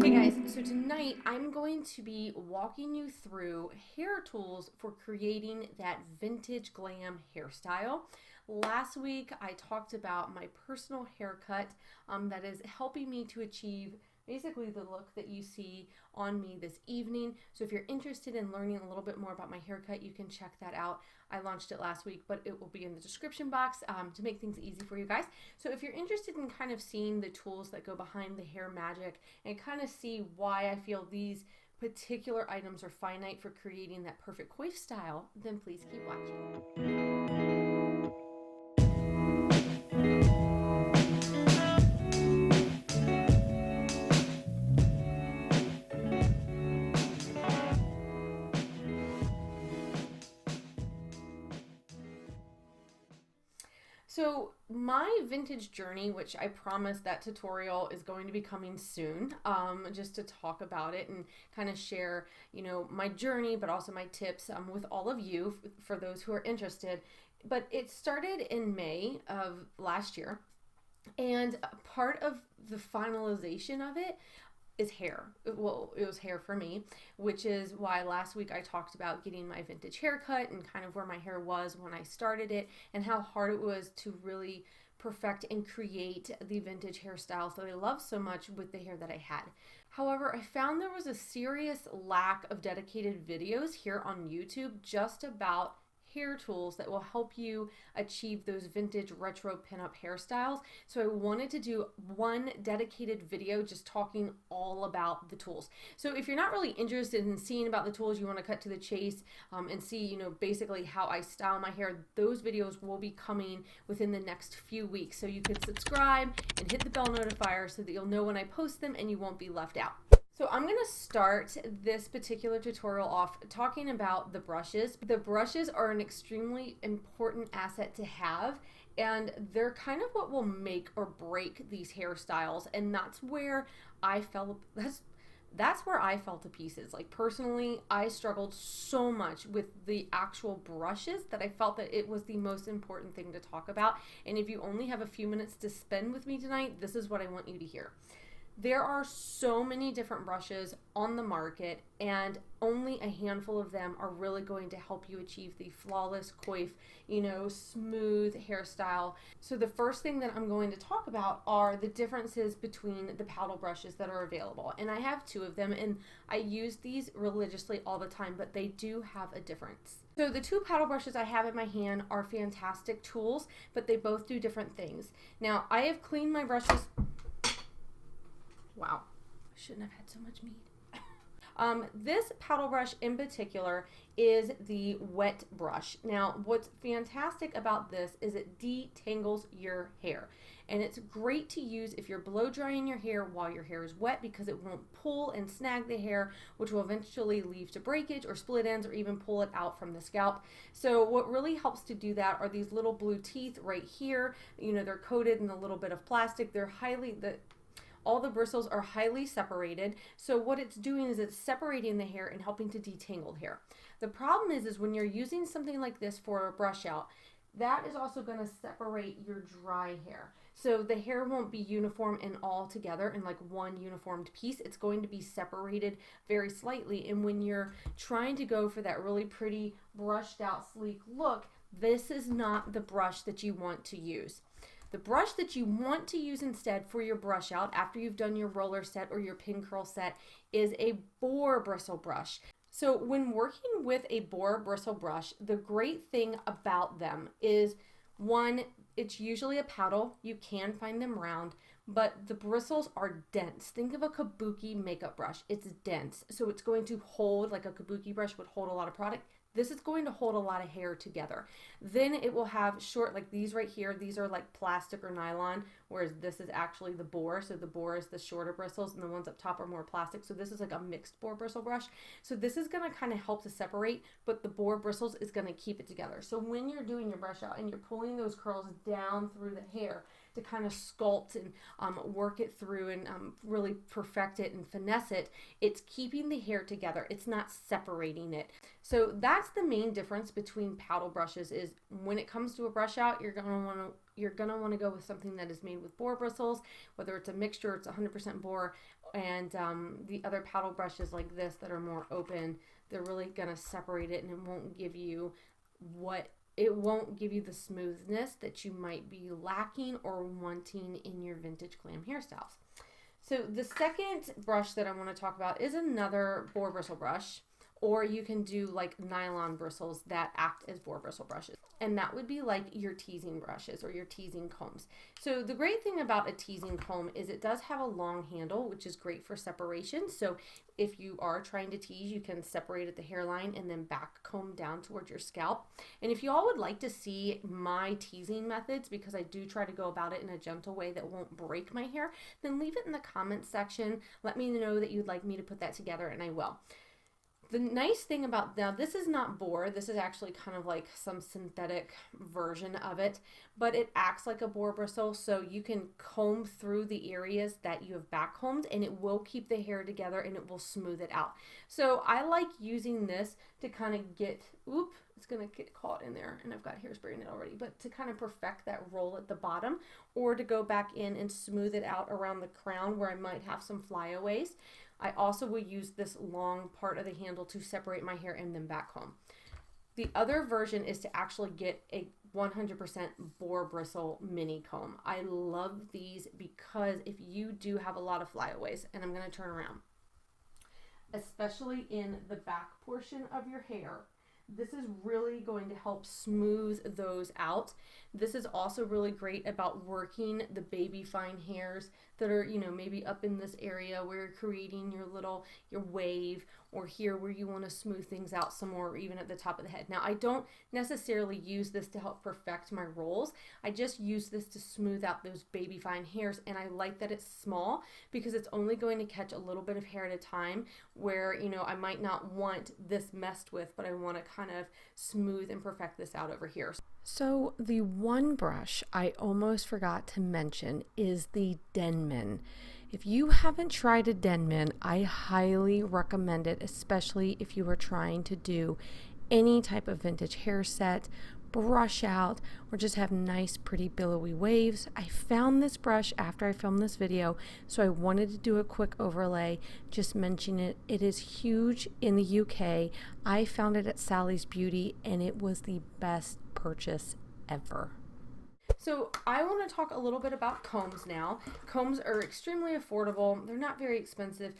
Hey guys, so tonight I'm going to be walking you through hair tools for creating that vintage glam hairstyle. Last week I talked about my personal haircut that is helping me to achieve basically the look that you see on me this evening. So if you're interested in learning a little bit more about my haircut, you can check that out. I launched it last week, but it will be in the description box to make things easy for you guys. So if you're interested in kind of seeing the tools that go behind the hair magic and kind of see why I feel these particular items are finite for creating that perfect coif style, then please keep watching. So my vintage journey, which I promise that tutorial is going to be coming soon, just to talk about it and kind of share, my journey, but also my tips with all of you for those who are interested. But it started in May of last year, and part of the finalization of it is hair. Well, it was hair for me, which is why last week I talked about getting my vintage haircut and kind of where my hair was when I started it and how hard it was to really perfect and create the vintage hairstyles that I love so much with the hair that I had. However, I found there was a serious lack of dedicated videos here on YouTube just about hair tools that will help you achieve those vintage retro pinup hairstyles. So I wanted to do one dedicated video just talking all about the tools. So if you're not really interested in seeing about the tools, you want to cut to the chase and see, basically how I style my hair, those videos will be coming within the next few weeks. So you can subscribe and hit the bell notifier so that you'll know when I post them and you won't be left out. So I'm going to start this particular tutorial off talking about the brushes. The brushes are an extremely important asset to have, and they're kind of what will make or break these hairstyles, and that's where I fell to pieces. Like personally, I struggled so much with the actual brushes that I felt that it was the most important thing to talk about. And if you only have a few minutes to spend with me tonight, this is what I want you to hear. There are so many different brushes on the market, and only a handful of them are really going to help you achieve the flawless coif, smooth hairstyle. So the first thing that I'm going to talk about are the differences between the paddle brushes that are available. And I have two of them, and I use these religiously all the time, but they do have a difference. So the two paddle brushes I have in my hand are fantastic tools, but they both do different things. Now, I have cleaned my brushes. Wow, I shouldn't have had so much mead. This paddle brush in particular is the wet brush. Now, what's fantastic about this is it detangles your hair. And it's great to use if you're blow drying your hair while your hair is wet because it won't pull and snag the hair, which will eventually lead to breakage or split ends or even pull it out from the scalp. So what really helps to do that are these little blue teeth right here. They're coated in a little bit of plastic. All the bristles are highly separated. So what it's doing is it's separating the hair and helping to detangle the hair. The problem is when you're using something like this for a brush out, that is also going to separate your dry hair. So the hair won't be uniform and all together in like one uniformed piece. It's going to be separated very slightly. And when you're trying to go for that really pretty brushed out sleek look, this is not the brush that you want to use. The brush that you want to use instead for your brush out after you've done your roller set or your pin curl set is a boar bristle brush. So when working with a boar bristle brush, the great thing about them is, one, it's usually a paddle. You can find them round, but the bristles are dense. Think of a kabuki makeup brush. It's dense, so it's going to hold, like a kabuki brush would hold a lot of product. This is going to hold a lot of hair together. Then it will have short, like these right here, these are like plastic or nylon, whereas this is actually the boar. So the boar is the shorter bristles and the ones up top are more plastic. So this is like a mixed boar bristle brush. So this is gonna kind of help to separate, but the boar bristles is gonna keep it together. So when you're doing your brush out and you're pulling those curls down through the hair to kind of sculpt and work it through and really perfect it and finesse it, it's keeping the hair together. It's not separating it. So that's the main difference between paddle brushes is when it comes to a brush out, you're going to want to you're going to want to go with something that is made with boar bristles, whether it's a mixture, it's 100% boar, and the other paddle brushes like this that are more open, they're really going to separate it, and it won't give you the smoothness that you might be lacking or wanting in your vintage glam hairstyles. So the second brush that I want to talk about is another boar bristle brush, or you can do like nylon bristles that act as boar bristle brushes. And that would be like your teasing brushes or your teasing combs. So the great thing about a teasing comb is it does have a long handle, which is great for separation. So if you are trying to tease, you can separate at the hairline and then back comb down towards your scalp. And if you all would like to see my teasing methods, because I do try to go about it in a gentle way that won't break my hair, then leave it in the comments section. Let me know that you'd like me to put that together, and I will. The nice thing about, now this is not boar, this is actually kind of like some synthetic version of it, but it acts like a boar bristle, so you can comb through the areas that you have back combed and it will keep the hair together and it will smooth it out. So I like using this to kind of get, it's going to get caught in there and I've got hairspray in it already, but to kind of perfect that roll at the bottom, or to go back in and smooth it out around the crown where I might have some flyaways. I also will use this long part of the handle to separate my hair and then back comb. The other version is to actually get a 100% boar bristle mini comb. I love these because if you do have a lot of flyaways, and I'm going to turn around, especially in the back portion of your hair, this is really going to help smooth those out. This is also really great about working the baby fine hairs that are, maybe up in this area where you're creating your wave, or here where you want to smooth things out some more, or even at the top of the head. Now, I don't necessarily use this to help perfect my rolls. I just use this to smooth out those baby fine hairs, and I like that it's small because it's only going to catch a little bit of hair at a time where, I might not want this messed with, but I want to kind of smooth and perfect this out over here. So the one brush I almost forgot to mention is the Denman. If you haven't tried a Denman, I highly recommend it, especially if you are trying to do any type of vintage hair set, brush out, or just have nice pretty billowy waves. I found this brush after I filmed this video, so I wanted to do a quick overlay, just mention it. It is huge in the UK. I found it at Sally's Beauty and it was the best purchase ever. So I want to talk a little bit about combs now. Combs are extremely affordable. They're not very expensive,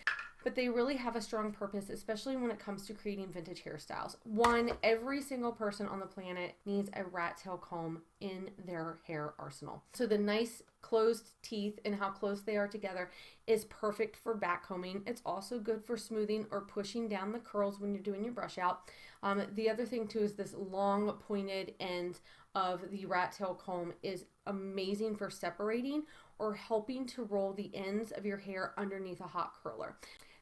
but they really have a strong purpose, especially when it comes to creating vintage hairstyles. One, every single person on the planet needs a rat tail comb in their hair arsenal. So the nice closed teeth and how close they are together is perfect for back combing. It's also good for smoothing or pushing down the curls when you're doing your brush out. The other thing too is this long pointed end of the rat tail comb is amazing for separating or helping to roll the ends of your hair underneath a hot curler.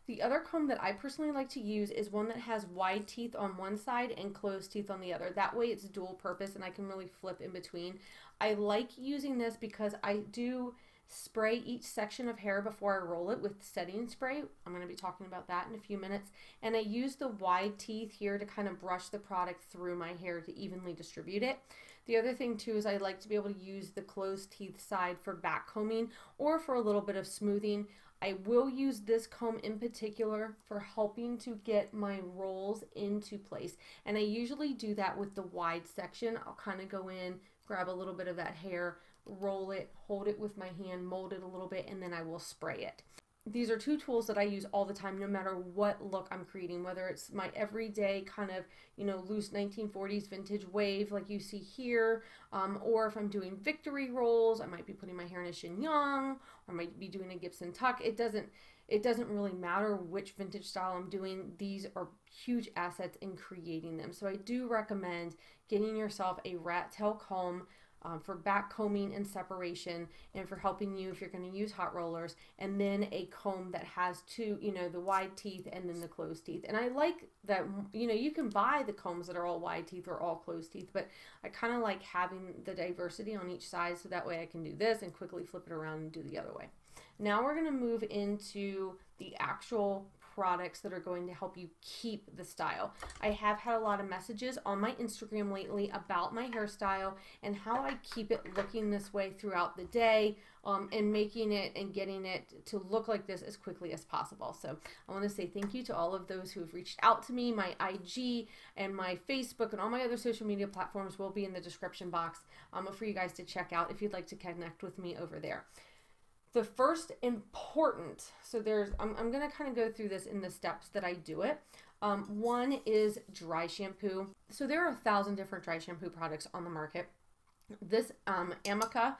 The other comb that I personally like to use is one that has wide teeth on one side and closed teeth on the other. That way it's dual purpose and I can really flip in between. I like using this because I do spray each section of hair before I roll it with setting spray. I'm going to be talking about that in a few minutes. And I use the wide teeth here to kind of brush the product through my hair to evenly distribute it. The other thing too is I like to be able to use the closed teeth side for back combing or for a little bit of smoothing. I will use this comb in particular for helping to get my rolls into place. And I usually do that with the wide section. I'll kind of go in, grab a little bit of that hair, roll it, hold it with my hand, mold it a little bit, and then I will spray it. These are two tools that I use all the time, no matter what look I'm creating, whether it's my everyday kind of, loose 1940s vintage wave like you see here, or if I'm doing victory rolls, I might be putting my hair in a chignon, or I might be doing a Gibson tuck. It doesn't really matter which vintage style I'm doing. These are huge assets in creating them. So I do recommend getting yourself a rat tail comb for back combing and separation, and for helping you if you're going to use hot rollers, and then a comb that has two, the wide teeth and then the closed teeth. And I like that, you can buy the combs that are all wide teeth or all closed teeth, but I kind of like having the diversity on each side, so that way I can do this and quickly flip it around and do the other way. Now we're going to move into the actual products that are going to help you keep the style. I have had a lot of messages on my Instagram lately about my hairstyle and how I keep it looking this way throughout the day, and making it and getting it to look like this as quickly as possible. So I want to say thank you to all of those who have reached out to me. My IG and my Facebook and all my other social media platforms will be in the description box for you guys to check out if you'd like to connect with me over there. The first important, so I'm going to kind of go through this in the steps that I do it. One is dry shampoo. So there are 1,000 different dry shampoo products on the market. This Amica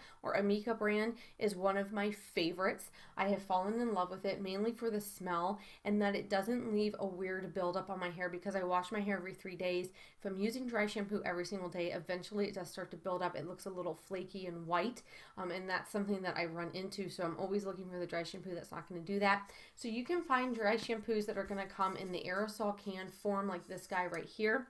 brand is one of my favorites. I have fallen in love with it mainly for the smell and that it doesn't leave a weird buildup on my hair because I wash my hair every 3 days. If I'm using dry shampoo every single day, eventually it does start to build up. It looks a little flaky and white, and that's something that I run into, so I'm always looking for the dry shampoo that's not going to do that. So you can find dry shampoos that are going to come in the aerosol can form like this guy right here.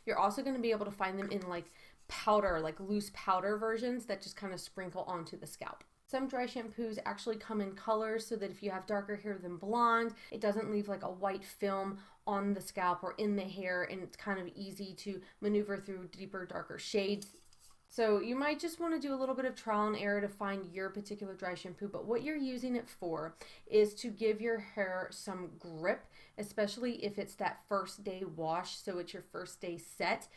You're also going to be able to find them in like powder, like loose powder versions that just kind of sprinkle onto the scalp. Some dry shampoos actually come in colors so that if you have darker hair than blonde, it doesn't leave like a white film on the scalp or in the hair, and it's kind of easy to maneuver through deeper, darker shades. So you might just want to do a little bit of trial and error to find your particular dry shampoo, but what you're using it for is to give your hair some grip, especially if it's that first day wash, so it's your first day set.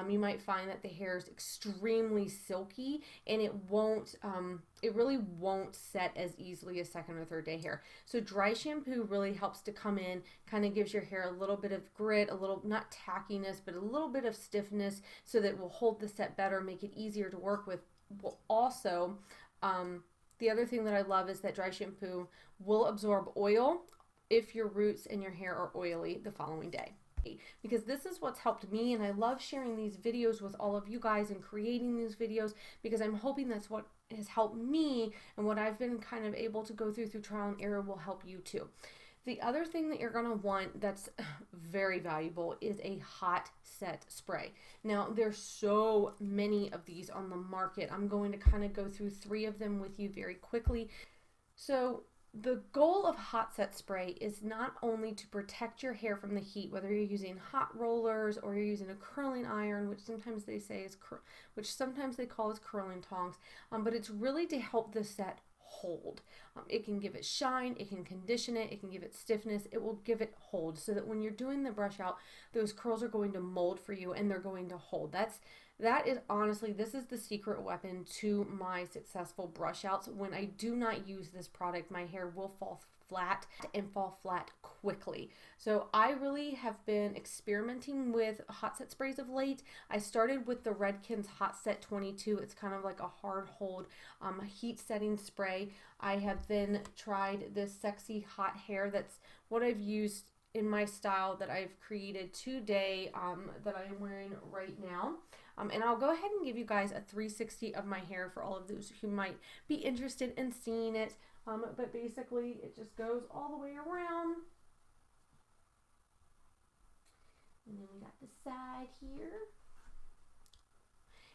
You might find that the hair is extremely silky and it really won't set as easily as second or third day hair. So dry shampoo really helps to come in, kind of gives your hair a little bit of grit, a little, not tackiness, but a little bit of stiffness so that it will hold the set better, make it easier to work with. Will also, the other thing that I love is that dry shampoo will absorb oil if your roots and your hair are oily the following day. Because this is what's helped me, and I love sharing these videos with all of you guys and creating these videos because I'm hoping that's what has helped me, and what I've been kind of able to go through trial and error will help you too. The other thing that you're going to want that's very valuable is a hot set spray. Now, there's so many of these on the market. I'm going to kind of go through 3 of them with you very quickly. So the goal of hot set spray is not only to protect your hair from the heat, whether you're using hot rollers or you're using a curling iron, which sometimes they say is, which sometimes they call as curling tongs, but it's really to help the set hold. It can give it shine, it can condition it, it can give it stiffness, it will give it hold so that when you're doing the brush out, those curls are going to mold for you and they're going to hold. That is honestly, this is the secret weapon to my successful brush outs. When I do not use this product, my hair will fall flat and fall flat quickly. So I really have been experimenting with hot set sprays of late. I started with the Redken's Hot Set 22. It's kind of like a hard hold heat setting spray. I have then tried this Sexy Hot Hair. That's what I've used in my style that I've created today, that I am wearing right now. And I'll go ahead and give you guys a 360 of my hair for all of those who might be interested in seeing it. But basically it just goes all the way around. And then we got the side here.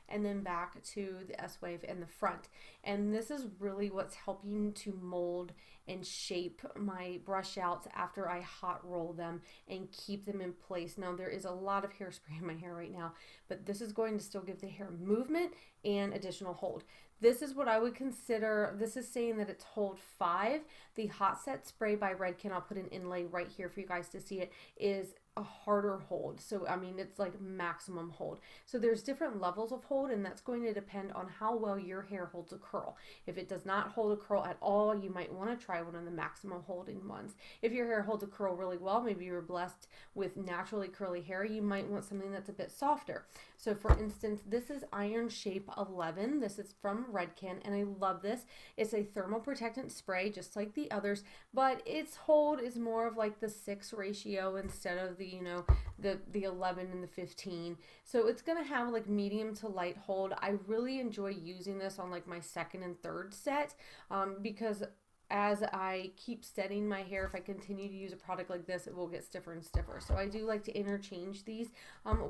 And then back to the S-wave and the front. And this is really what's helping to mold and shape my brush outs after I hot roll them and keep them in place. Now there is a lot of hairspray in my hair right now, but this is going to still give the hair movement and additional hold. This is what I would consider, this is saying that it's hold 5. The Hot Set Spray by Redken, I'll put an inlay right here for you guys to see it, is a harder hold. So I mean, it's like maximum hold. So there's different levels of hold, and that's going to depend on how well your hair holds a curl. If it does not hold a curl at all, you might want to try one of the maximum holding ones. If your hair holds a curl really well, maybe you're blessed with naturally curly hair, you might want something that's a bit softer. So for instance, this is Iron Shape 11. This is from Redken, and I love this. It's a thermal protectant spray just like the others, but its hold is more of like the 6 ratio instead of the, you know, the 11 and the 15. So it's gonna have like medium to light hold. I really enjoy using this on like my second and third set because as I keep setting my hair, if I continue to use a product like this, it will get stiffer and stiffer. So I do like to interchange these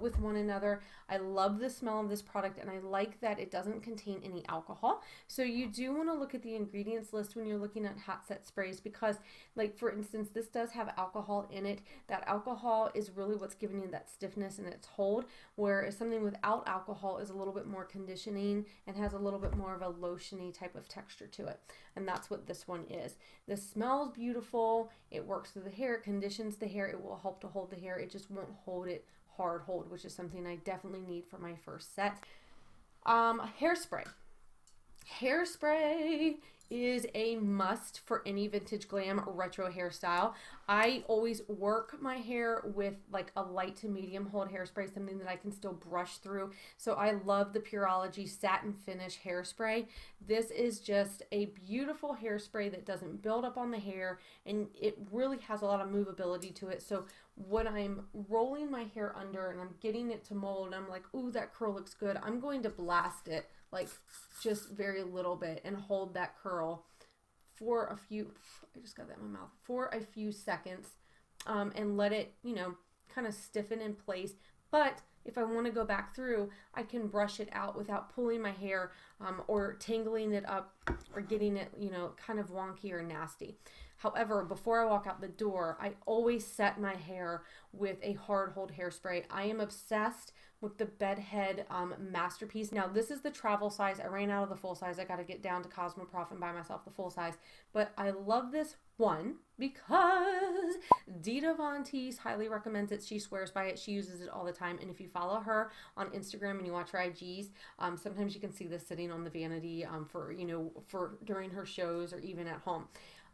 with one another. I love the smell of this product, and I like that it doesn't contain any alcohol. So you do want to look at the ingredients list when you're looking at hot set sprays, because like for instance, this does have alcohol in it. That alcohol is really what's giving you that stiffness and its hold, whereas something without alcohol is a little bit more conditioning and has a little bit more of a lotiony type of texture to it. And that's what this one is. This smells beautiful. It works through the hair, it conditions the hair, it will help to hold the hair. It just won't hold it hard hold, which is something I definitely need for my first set. Hairspray. Hairspray is a must for any Vintage Glam retro hairstyle. I always work my hair with like a light to medium hold hairspray, something that I can still brush through. So I love the Pureology Satin Finish Hairspray. This is just a beautiful hairspray that doesn't build up on the hair, and it really has a lot of movability to it. So when I'm rolling my hair under and I'm getting it to mold, and I'm like, ooh, that curl looks good, I'm going to blast it like just very little bit and hold that curl for a few, I just got that in my mouth, for a few seconds, and let it, you know, kind of stiffen in place. But if I want to go back through, I can brush it out without pulling my hair or tangling it up or getting it, you know, kind of wonky or nasty. However, before I walk out the door, I always set my hair with a hard hold hairspray. I am obsessed with the Bedhead Masterpiece. Now, this is the travel size. I ran out of the full size. I got to get down to Cosmoprof and buy myself the full size. But I love this one because Dita Von Teese highly recommends it. She swears by it. She uses it all the time. And if you follow her on Instagram and you watch her IGs, sometimes you can see this sitting on the vanity for, you know, for during her shows or even at home.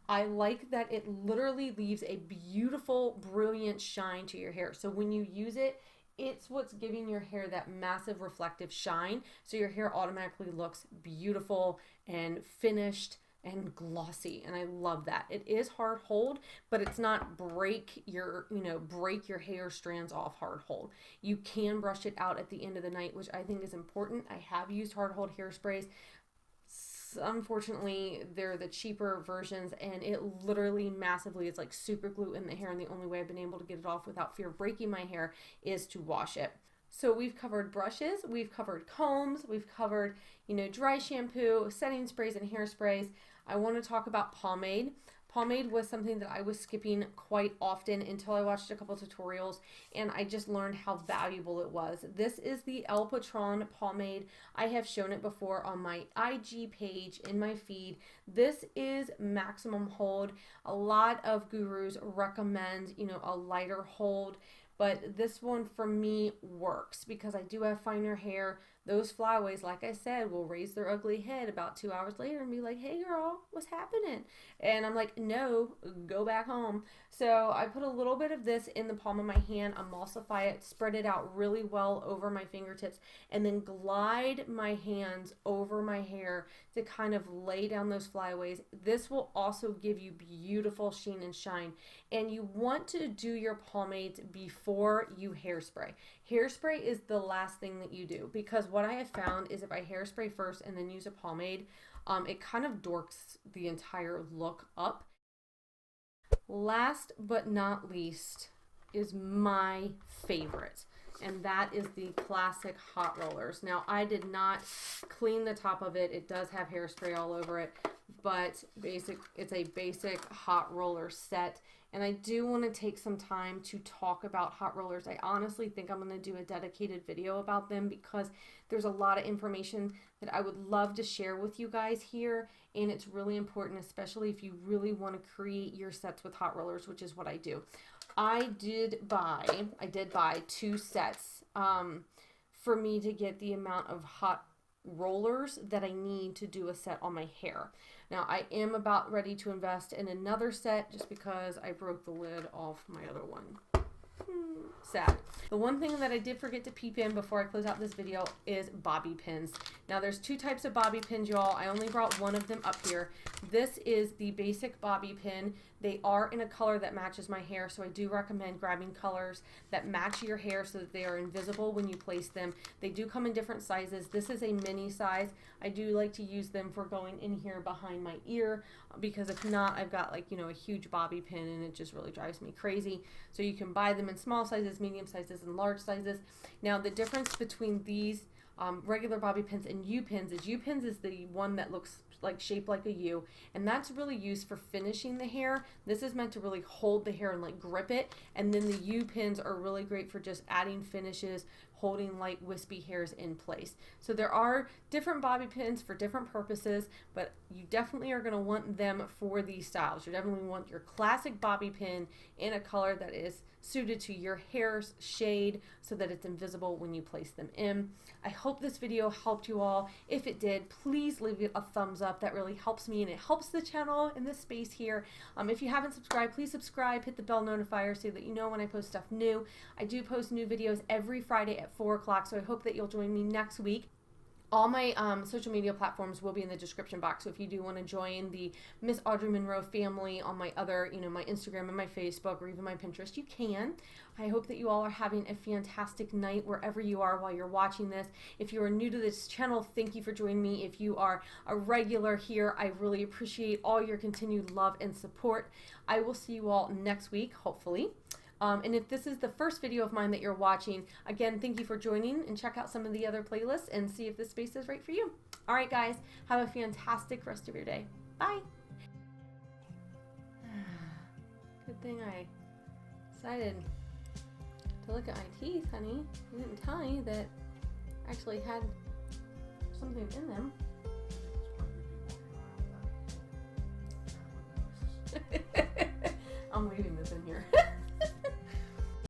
I like that it literally leaves a beautiful, brilliant shine to your hair. So when you use it, it's what's giving your hair that massive reflective shine. So your hair automatically looks beautiful and finished and glossy. And I love that. It is hard hold, but it's not break your hair strands off hard hold. You can brush it out at the end of the night, which I think is important. I have used hard hold hairsprays. Unfortunately, they're the cheaper versions, and it literally massively is like super glue in the hair, and the only way I've been able to get it off without fear of breaking my hair is to wash it. So we've covered brushes, we've covered combs, we've covered, you know, dry shampoo, setting sprays, and hairsprays. I want to talk about pomade. Pomade was something that I was skipping quite often until I watched a couple tutorials, and I just learned how valuable it was. This is the El Patron pomade. I have shown it before on my IG page in my feed. This is maximum hold. A lot of gurus recommend, you know, a lighter hold, but this one for me works because I do have finer hair. Those flyaways, like I said, will raise their ugly head about 2 hours later and be like, hey girl, what's happening? And I'm like, no, go back home. So I put a little bit of this in the palm of my hand, emulsify it, spread it out really well over my fingertips, and then glide my hands over my hair to kind of lay down those flyaways. This will also give you beautiful sheen and shine. And you want to do your pomades before you hairspray. Hairspray is the last thing that you do, because what I have found is if I hairspray first and then use a pomade, it kind of dorks the entire look up. Last but not least is my favorite, and that is the classic hot rollers. Now, I did not clean the top of it. It does have hairspray all over it, but it's a basic hot roller set. And I do want to take some time to talk about hot rollers. I honestly think I'm going to do a dedicated video about them because there's a lot of information that I would love to share with you guys here. And it's really important, especially if you really want to create your sets with hot rollers, which is what I do. I did buy 2 sets for me to get the amount of hot rollers that I need to do a set on my hair. Now, I am about ready to invest in another set just because I broke the lid off my other one. Sad. The one thing that I did forget to peep in before I close out this video is bobby pins. Now there's two types of bobby pins, y'all. I only brought one of them up here. This is the basic bobby pin. They are in a color that matches my hair, so I do recommend grabbing colors that match your hair so that they are invisible when you place them. They do come in different sizes. This is a mini size. I do like to use them for going in here behind my ear, because if not, I've got like, you know, a huge bobby pin and it just really drives me crazy. So you can buy them in small sizes, medium sizes, and large sizes. Now the difference between these regular bobby pins and U-pins is the one that looks like shaped like a U, and that's really used for finishing the hair. This is meant to really hold the hair and like grip it, and then the U-pins are really great for just adding finishes, holding light wispy hairs in place. So there are different bobby pins for different purposes, but you definitely are going to want them for these styles. You definitely want your classic bobby pin in a color that is suited to your hair's shade so that it's invisible when you place them in. I hope this video helped you all. If it did, please leave it a thumbs up. That really helps me and it helps the channel in this space here. If you haven't subscribed, please subscribe, hit the bell notifier so that you know when I post stuff new. I do post new videos every Friday at 4 o'clock, so I hope that you'll join me next week. All my social media platforms will be in the description box, so if you do want to join the Miss Audrey Monroe family on my other, you know, my Instagram and my Facebook or even my Pinterest, you can. I hope that you all are having a fantastic night wherever you are while you're watching this. If you are new to this channel, thank you for joining me. If you are a regular here, I really appreciate all your continued love and support. I will see you all next week, hopefully. And if this is the first video of mine that you're watching, again, thank you for joining, and check out some of the other playlists and see if this space is right for you. All right, guys, have a fantastic rest of your day. Bye. Good thing I decided to look at my teeth, honey. I didn't tell you that I actually had something in them. I'm leaving.